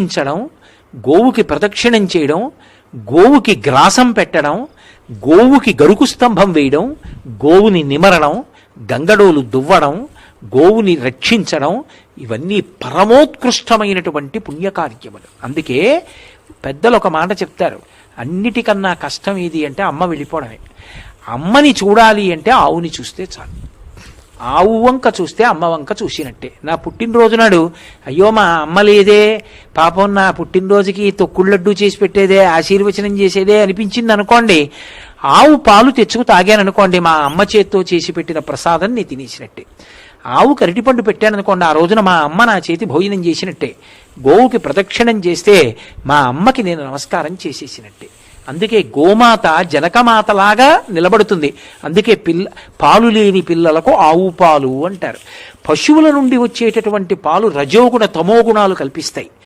ంచడం, గోవుకి ప్రదక్షిణం చేయడం, గోవుకి గ్రాసం పెట్టడం, గోవుకి గరుకు స్తంభం వేయడం, గోవుని నిమరడం, గంగడోలు దువ్వడం, గోవుని రక్షించడం, ఇవన్నీ పరమోత్కృష్టమైనటువంటి పుణ్యకార్యములు. అందుకే పెద్దలు ఒక మాట చెప్తారు, అన్నిటికన్నా కష్టం ఏది అంటే అమ్మ వెళ్ళిపోవడమే. అమ్మని చూడాలి అంటే ఆవుని చూస్తే చాలు. ఆవు వంక చూస్తే అమ్మ వంక చూసినట్టే. నా పుట్టినరోజు నాడు అయ్యో మా అమ్మ లేదే, పాపం నా పుట్టినరోజుకి తొక్కుళ్ళడ్డు చేసి పెట్టేదే, ఆశీర్వచనం చేసేదే అనిపించింది అనుకోండి, ఆవు పాలు తెచ్చుకు తాగాననుకోండి, మా అమ్మ చేత్తో చేసి పెట్టిన ప్రసాదం నేను తినేసినట్టే. ఆవుకి అరటిపండు పెట్టాననుకోండి, ఆ రోజున మా అమ్మ నా చేతి భోజనం చేసినట్టే. గోవుకి ప్రదక్షిణం చేస్తే మా అమ్మకి నేను నమస్కారం చేసేసినట్టే. అందుకే గోమాత జనకమాతలాగా నిలబడుతుంది. అందుకే పాలు లేని పిల్లలకు ఆవు పాలు అంటారు. పశువుల నుండి వచ్చేటటువంటి పాలు రజోగుణ తమోగుణాలు కల్పిస్తాయి.